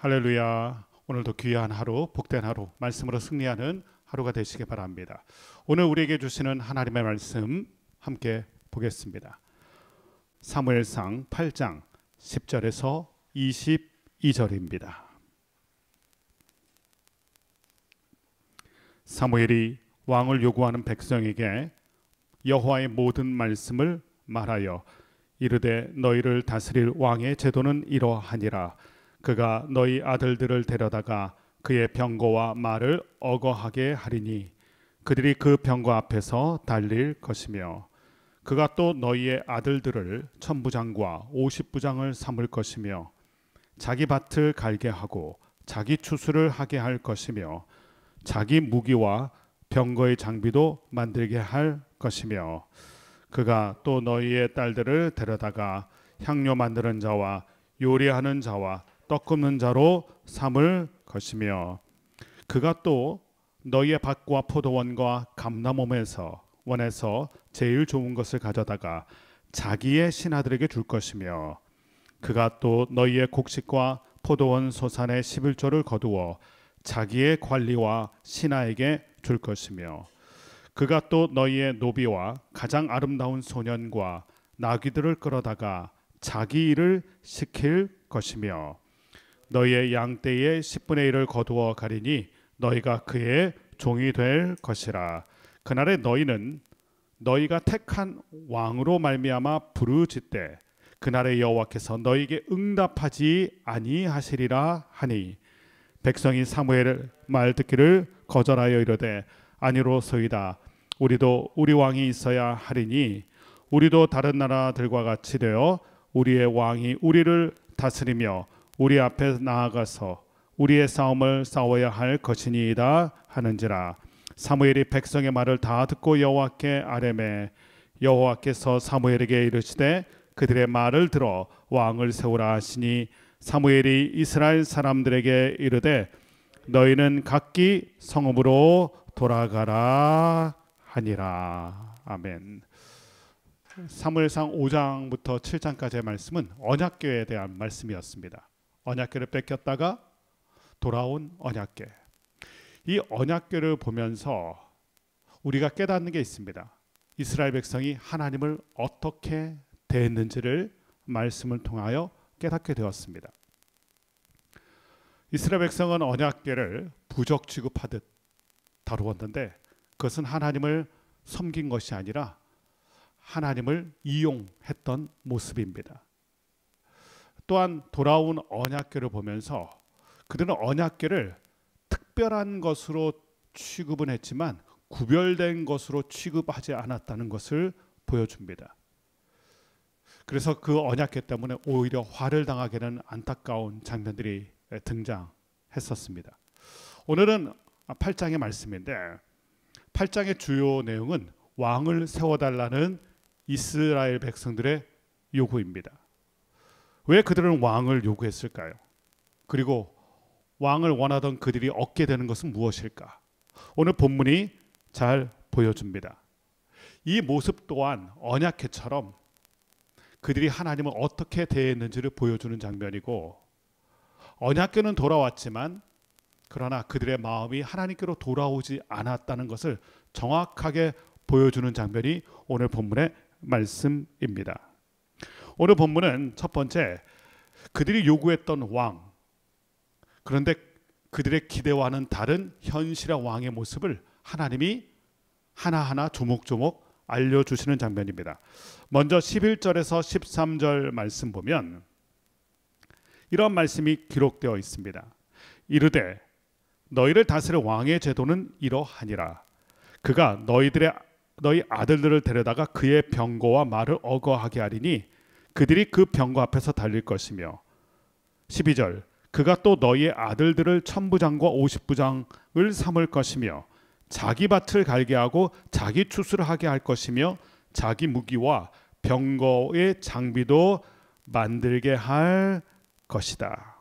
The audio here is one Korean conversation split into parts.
할렐루야. 오늘도 귀한 하루, 복된 하루, 말씀으로 승리하는 하루가 되시기 바랍니다. 오늘 우리에게 주시는 하나님의 말씀 함께 보겠습니다. 사무엘상 8장 10절에서 22절입니다. 사무엘이 왕을 요구하는 백성에게 여호와의 모든 말씀을 말하여 이르되 너희를 다스릴 왕의 제도는 이러하니라. 그가 너희 아들들을 데려다가 그의 병거와 말을 어거하게 하리니 그들이 그 병거 앞에서 달릴 것이며 그가 또 너희의 아들들을 천부장과 50부장을 삼을 것이며 자기 밭을 갈게 하고 자기 추수를 하게 할 것이며 자기 무기와 병거의 장비도 만들게 할 것이며 그가 또 너희의 딸들을 데려다가 향료 만드는 자와 요리하는 자와 떡 굽는 자로 삼을 것이며 그가 또 너희의 밭과 포도원과 감람원에서 제일 좋은 것을 가져다가 자기의 신하들에게 줄 것이며 그가 또 너희의 곡식과 포도원 소산의 11조를 거두어 자기의 관리와 신하에게 줄 것이며 그가 또 너희의 노비와 가장 아름다운 소년과 나귀들을 끌어다가 자기 일을 시킬 것이며 너희의 양떼의 10분의 1을 거두어 가리니 너희가 그의 종이 될 것이라. 그날에 너희는 너희가 택한 왕으로 말미암아 부르짖되 그날에 여호와께서 너희에게 응답하지 아니하시리라 하니 백성이 사무엘 말 듣기를 거절하여 이르되 아니로소이다. 우리도 우리 왕이 있어야 하리니 우리도 다른 나라들과 같이 되어 우리의 왕이 우리를 다스리며 우리 앞에 나아가서 우리의 싸움을 싸워야 할 것이니이다 하는지라. 사무엘이 백성의 말을 다 듣고 여호와께 아뢰매 여호와께서 사무엘에게 이르시되 그들의 말을 들어 왕을 세우라 하시니 사무엘이 이스라엘 사람들에게 이르되 너희는 각기 성읍으로 돌아가라 하니라. 아멘. 사무엘상 5장부터 7장까지의 말씀은 언약궤에 대한 말씀이었습니다. 언약궤를 뺏겼다가 돌아온 언약궤. 이 언약궤를 보면서 우리가 깨닫는 게 있습니다. 이스라엘 백성이 하나님을 어떻게 대했는지를 말씀을 통하여 깨닫게 되었습니다. 이스라엘 백성은 언약궤를 부적 취급하듯 다루었는데 그것은 하나님을 섬긴 것이 아니라 하나님을 이용했던 모습입니다. 또한 돌아온 언약궤를 보면서 그들은 언약궤를 특별한 것으로 취급은 했지만 구별된 것으로 취급하지 않았다는 것을 보여줍니다. 그래서 그 언약궤 때문에 오히려 화를 당하게 되는 안타까운 장면들이 등장했었습니다. 오늘은 8장의 말씀인데 8장의 주요 내용은 왕을 세워달라는 이스라엘 백성들의 요구입니다. 왜 그들은 왕을 요구했을까요? 그리고 왕을 원하던 그들이 얻게 되는 것은 무엇일까? 오늘 본문이 잘 보여줍니다. 이 모습 또한 언약궤처럼 그들이 하나님을 어떻게 대했는지를 보여주는 장면이고 언약궤는 돌아왔지만 그러나 그들의 마음이 하나님께로 돌아오지 않았다는 것을 정확하게 보여주는 장면이 오늘 본문의 말씀입니다. 오늘 본문은 첫 번째 그들이 요구했던 왕, 그런데 그들의 기대와는 다른 현실의 왕의 모습을 하나님이 하나하나 조목조목 알려주시는 장면입니다. 먼저 11절에서 13절 말씀 보면 이런 말씀이 기록되어 있습니다. 이르되 너희를 다스릴 왕의 제도는 이러하니라. 그가 너희 아들들을 데려다가 그의 병거와 말을 어거하게 하리니 그들이 그 병거 앞에서 달릴 것이며 12절 그가 또 너희의 아들들을 천부장과 50부장을 삼을 것이며 자기 밭을 갈게 하고 자기 추수를 하게 할 것이며 자기 무기와 병거의 장비도 만들게 할 것이다.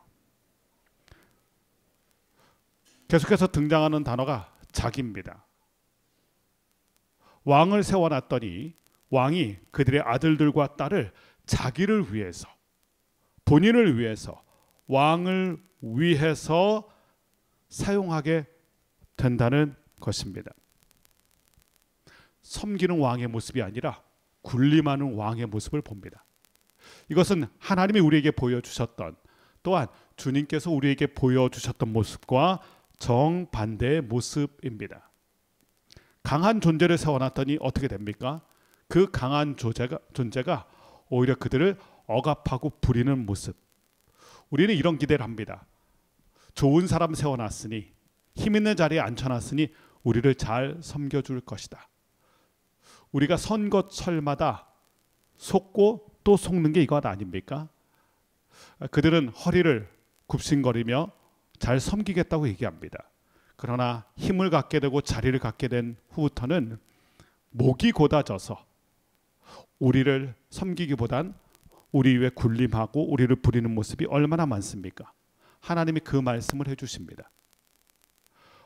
계속해서 등장하는 단어가 자기입니다. 왕을 세워놨더니 왕이 그들의 아들들과 딸을 자기를 위해서, 본인을 위해서 왕을 위해서 사용하게 된다는 것입니다. 섬기는 왕의 모습이 아니라 군림하는 왕의 모습을 봅니다. 이것은 하나님이 우리에게 보여주셨던, 또한 주님께서 우리에게 보여주셨던 모습과 정반대의 모습입니다. 강한 존재를 세워놨더니 어떻게 됩니까? 그 강한 존재가 오히려 그들을 억압하고 부리는 모습. 우리는 이런 기대를 합니다. 좋은 사람 세워놨으니, 힘 있는 자리에 앉혀놨으니 우리를 잘 섬겨줄 것이다. 우리가 선거철마다 속고 또 속는 게 이것 아닙니까? 그들은 허리를 굽신거리며 잘 섬기겠다고 얘기합니다. 그러나 힘을 갖게 되고 자리를 갖게 된 후부터는 목이 곧아져서 우리를 섬기기보단 우리 위에 군림하고 우리를 부리는 모습이 얼마나 많습니까? 하나님이 그 말씀을 해주십니다.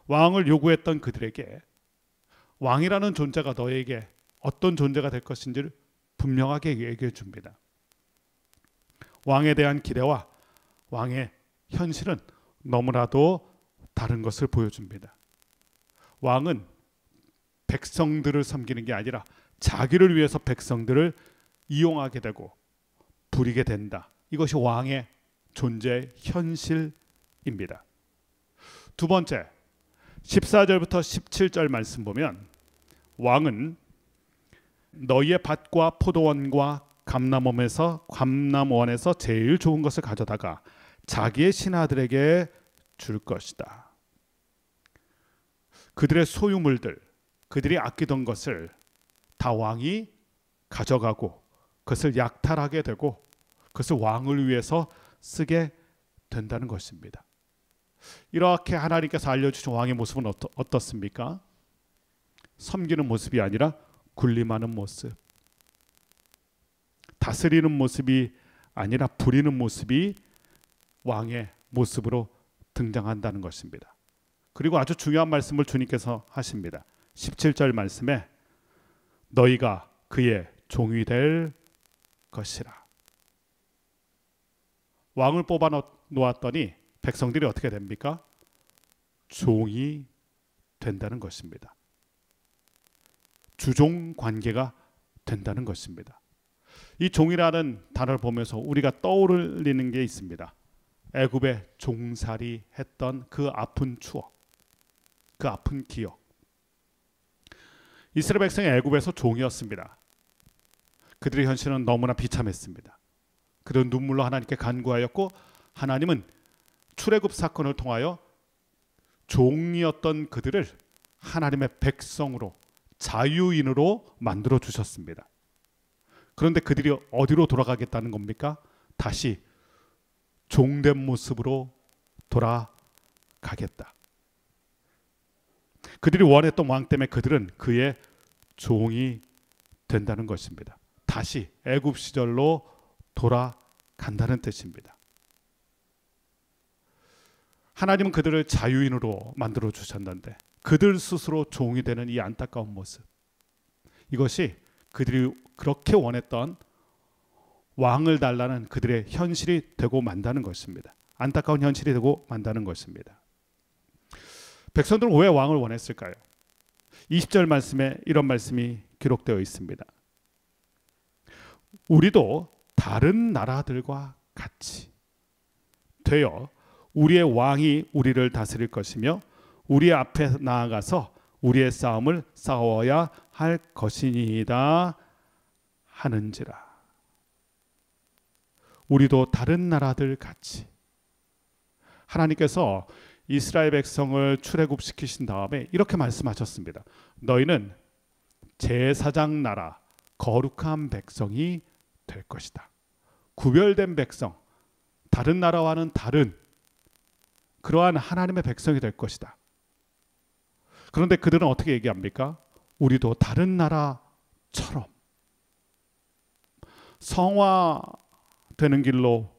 왕을 요구했던 그들에게 왕이라는 존재가 너에게 어떤 존재가 될 것인지를 분명하게 얘기해 줍니다. 왕에 대한 기대와 왕의 현실은 너무나도 다른 것을 보여줍니다. 왕은 백성들을 섬기는 게 아니라 자기를 위해서 백성들을 이용하게 되고 부리게 된다. 이것이 왕의 존재 현실입니다. 두 번째, 14절부터 17절 말씀 보면 왕은 너희의 밭과 포도원과 감람원에서 제일 좋은 것을 가져다가 자기의 신하들에게 줄 것이다. 그들의 소유물들, 그들이 아끼던 것을 다 왕이 가져가고 그것을 약탈하게 되고 그것을 왕을 위해서 쓰게 된다는 것입니다. 이렇게 하나님께서 알려주신 왕의 모습은 어떻습니까? 섬기는 모습이 아니라 군림하는 모습, 다스리는 모습이 아니라 부리는 모습이 왕의 모습으로 등장한다는 것입니다. 그리고 아주 중요한 말씀을 주님께서 하십니다. 17절 말씀에 너희가 그의 종이 될 것이라. 왕을 뽑아 놓았더니 백성들이 어떻게 됩니까? 종이 된다는 것입니다. 주종 관계가 된다는 것입니다. 이 종이라는 단어를 보면서 우리가 떠오르는 게 있습니다. 애굽에 종살이 했던 그 아픈 추억, 그 아픈 기억. 이스라엘 백성이 애굽에서 종이었습니다. 그들의 현실은 너무나 비참했습니다. 그들은 눈물로 하나님께 간구하였고 하나님은 출애굽 사건을 통하여 종이었던 그들을 하나님의 백성으로, 자유인으로 만들어 주셨습니다. 그런데 그들이 어디로 돌아가겠다는 겁니까? 다시 종된 모습으로 돌아가겠다. 그들이 원했던 왕 때문에 그들은 그의 종이 된다는 것입니다. 다시 애굽 시절로 돌아간다는 뜻입니다. 하나님은 그들을 자유인으로 만들어 주셨는데 그들 스스로 종이 되는 이 안타까운 모습, 이것이 그들이 그렇게 원했던 왕을 달라는 그들의 현실이 되고 만다는 것입니다. 안타까운 현실이 되고 만다는 것입니다. 백성들은 왜 왕을 원했을까요? 20절 말씀에 이런 말씀이 기록되어 있습니다. 우리도 다른 나라들과 같이 되어 우리의 왕이 우리를 다스릴 것이며 우리 앞에 나아가서 우리의 싸움을 싸워야 할 것이니이다 하는지라. 우리도 다른 나라들 같이. 하나님께서 이스라엘 백성을 출애굽시키신 다음에 이렇게 말씀하셨습니다. 너희는 제사장 나라, 거룩한 백성이 될 것이다. 구별된 백성, 다른 나라와는 다른 그러한 하나님의 백성이 될 것이다. 그런데 그들은 어떻게 얘기합니까? 우리도 다른 나라처럼 성화되는 길로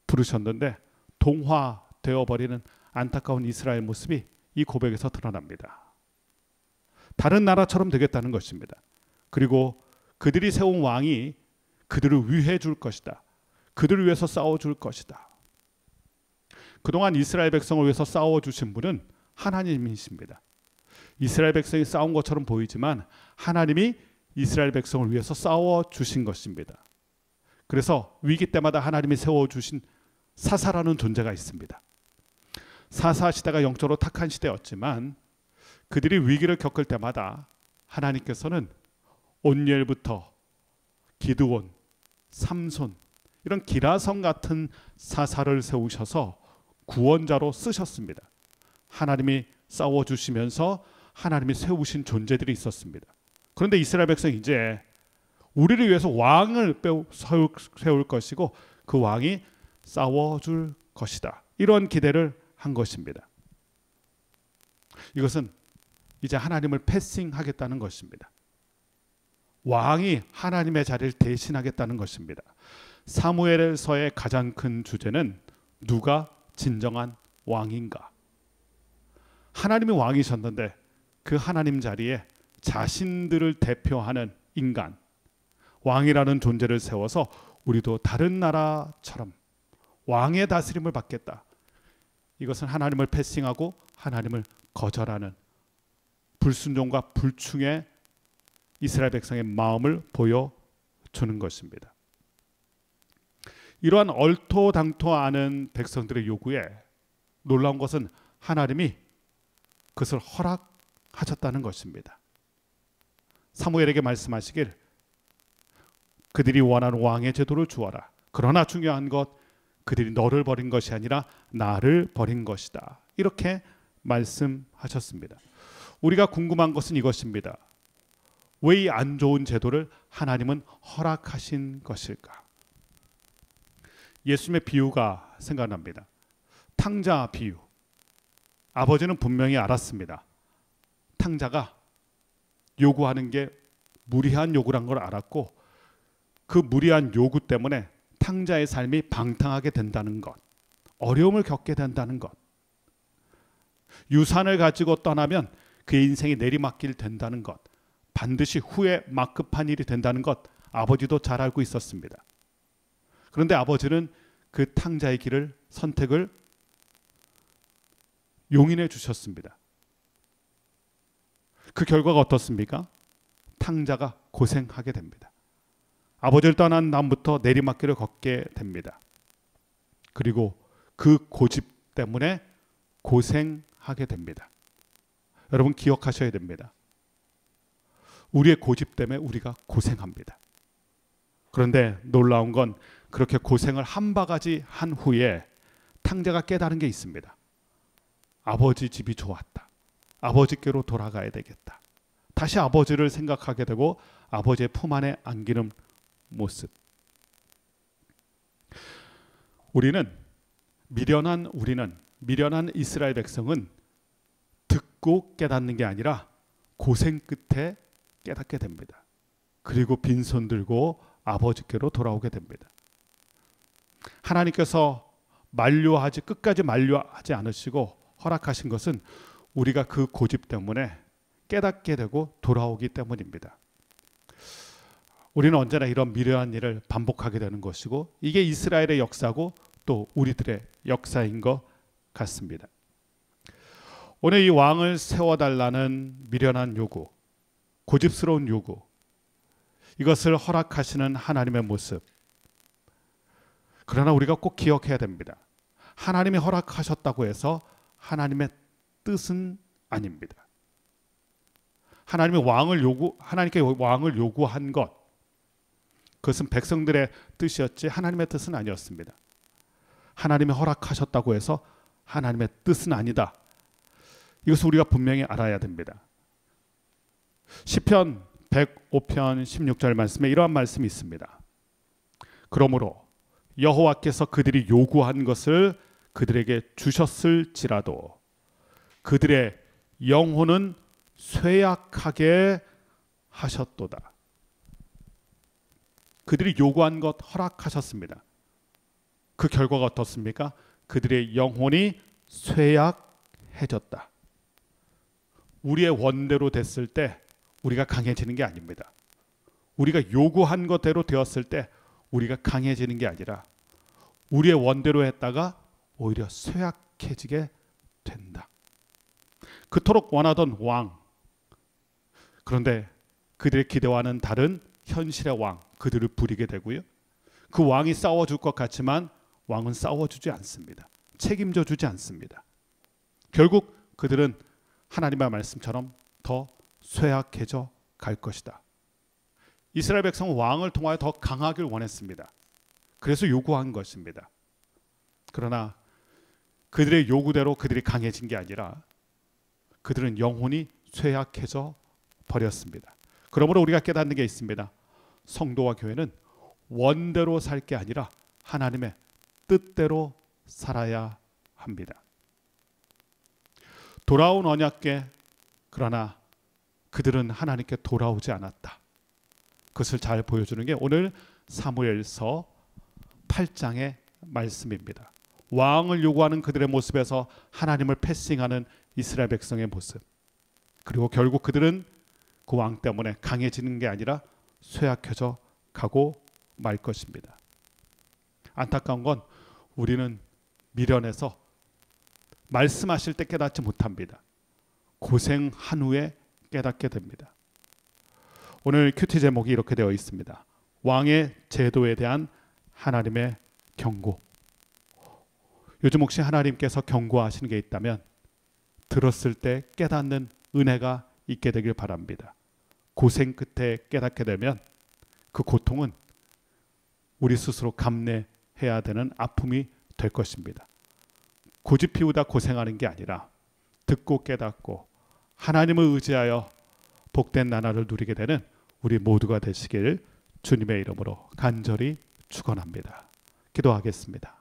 부르셨는데 동화되어버리는 안타까운 이스라엘 모습이 이 고백에서 드러납니다. 다른 나라처럼 되겠다는 것입니다. 그리고 그들이 세운 왕이 그들을 위해 줄 것이다. 그들을 위해서 싸워줄 것이다. 그동안 이스라엘 백성을 위해서 싸워주신 분은 하나님이십니다. 이스라엘 백성이 싸운 것처럼 보이지만 하나님이 이스라엘 백성을 위해서 싸워주신 것입니다. 그래서 위기 때마다 하나님이 세워주신 사사라는 존재가 있습니다. 사사 시대가 영적으로 탁한 시대였지만 그들이 위기를 겪을 때마다 하나님께서는 온니엘부터 기드온, 삼손 이런 기라성 같은 사사를 세우셔서 구원자로 쓰셨습니다. 하나님이 싸워주시면서 하나님이 세우신 존재들이 있었습니다. 그런데 이스라엘 백성이 이제 우리를 위해서 왕을 세울 것이고 그 왕이 싸워줄 것이다. 이런 기대를 한 것입니다. 이것은 이제 하나님을 패싱하겠다는 것입니다. 왕이 하나님의 자리를 대신하겠다는 것입니다. 사무엘서의 가장 큰 주제는 누가 진정한 왕인가? 하나님이 왕이셨는데 그 하나님 자리에 자신들을 대표하는 인간, 왕이라는 존재를 세워서 우리도 다른 나라처럼 왕의 다스림을 받겠다. 이것은 하나님을 패싱하고 하나님을 거절하는 불순종과 불충의 이스라엘 백성의 마음을 보여주는 것입니다. 이러한 얼토당토하는 백성들의 요구에 놀라운 것은 하나님이 그것을 허락하셨다는 것입니다. 사무엘에게 말씀하시길 그들이 원하는 왕의 제도를 주어라. 그러나 중요한 것 그들이 너를 버린 것이 아니라 나를 버린 것이다. 이렇게 말씀하셨습니다. 우리가 궁금한 것은 이것입니다. 왜 이 안 좋은 제도를 하나님은 허락하신 것일까? 예수님의 비유가 생각납니다. 탕자 비유. 아버지는 분명히 알았습니다. 탕자가 요구하는 게 무리한 요구란 걸 알았고 그 무리한 요구 때문에 탕자의 삶이 방탕하게 된다는 것, 어려움을 겪게 된다는 것, 유산을 가지고 떠나면 그의 인생이 내리막길 된다는 것, 반드시 후에 막급한 일이 된다는 것 아버지도 잘 알고 있었습니다. 그런데 아버지는 그 탕자의 길을 선택을 용인해 주셨습니다. 그 결과가 어떻습니까? 탕자가 고생하게 됩니다. 아버지를 떠난 다음부터 내리막길을 걷게 됩니다. 그리고 그 고집 때문에 고생하게 됩니다. 여러분 기억하셔야 됩니다. 우리의 고집 때문에 우리가 고생합니다. 그런데 놀라운 건 그렇게 고생을 한 바가지 한 후에 탕자가 깨달은 게 있습니다. 아버지 집이 좋았다. 아버지께로 돌아가야 되겠다. 다시 아버지를 생각하게 되고 아버지의 품 안에 안기는 모습. 우리는 미련한 이스라엘 백성은 듣고 깨닫는 게 아니라 고생 끝에 깨닫게 됩니다. 그리고 빈손 들고 아버지께로 돌아오게 됩니다. 하나님께서 끝까지 만류하지 않으시고 허락하신 것은 우리가 그 고집 때문에 깨닫게 되고 돌아오기 때문입니다. 우리는 언제나 이런 미련한 일을 반복하게 되는 것이고 이게 이스라엘의 역사고 또 우리들의 역사인 것 같습니다. 오늘 이 왕을 세워달라는 미련한 요구, 고집스러운 요구, 이것을 허락하시는 하나님의 모습. 그러나 우리가 꼭 기억해야 됩니다. 하나님이 허락하셨다고 해서 하나님의 뜻은 아닙니다. 하나님께 왕을 요구한 것, 그것은 백성들의 뜻이었지 하나님의 뜻은 아니었습니다. 하나님이 허락하셨다고 해서 하나님의 뜻은 아니다. 이것을 우리가 분명히 알아야 됩니다. 시편 105편 16절 말씀에 이러한 말씀이 있습니다. 그러므로 여호와께서 그들이 요구한 것을 그들에게 주셨을지라도 그들의 영혼은 쇠약하게 하셨도다. 그들이 요구한 것 허락하셨습니다. 그 결과가 어떻습니까? 그들의 영혼이 쇠약해졌다. 우리의 원대로 됐을 때 우리가 강해지는 게 아닙니다. 우리가 요구한 것대로 되었을 때 우리가 강해지는 게 아니라 우리의 원대로 했다가 오히려 쇠약해지게 된다. 그토록 원하던 왕, 그런데 그들의 기대와는 다른 현실의 왕, 그들을 부리게 되고요. 그 왕이 싸워줄 것 같지만 왕은 싸워주지 않습니다. 책임져 주지 않습니다. 결국 그들은 하나님의 말씀처럼 더 쇠약해져 갈 것이다. 이스라엘 백성은 왕을 통하여 더 강하길 원했습니다. 그래서 요구한 것입니다. 그러나 그들의 요구대로 그들이 강해진 게 아니라 그들은 영혼이 쇠약해져 버렸습니다. 그러므로 우리가 깨닫는 게 있습니다. 성도와 교회는 원대로 살 게 아니라 하나님의 뜻대로 살아야 합니다. 돌아온 언약궤, 그러나 그들은 하나님께 돌아오지 않았다. 그것을 잘 보여주는 게 오늘 사무엘서 8장의 말씀입니다. 왕을 요구하는 그들의 모습에서 하나님을 패싱하는 이스라엘 백성의 모습, 그리고 결국 그들은 그 왕 때문에 강해지는 게 아니라 쇠약해져 가고 말 것입니다. 안타까운 건 우리는 미련해서 말씀하실 때 깨닫지 못합니다. 고생한 후에 깨닫게 됩니다. 오늘 큐티 제목이 이렇게 되어 있습니다. 왕의 제도에 대한 하나님의 경고. 요즘 혹시 하나님께서 경고하시는 게 있다면 들었을 때 깨닫는 은혜가 있게 되길 바랍니다. 고생 끝에 깨닫게 되면 그 고통은 우리 스스로 감내해야 되는 아픔이 될 것입니다. 고집 피우다 고생하는 게 아니라 듣고 깨닫고 하나님을 의지하여 복된 나날을 누리게 되는 우리 모두가 되시길 주님의 이름으로 간절히 축원합니다. 기도하겠습니다.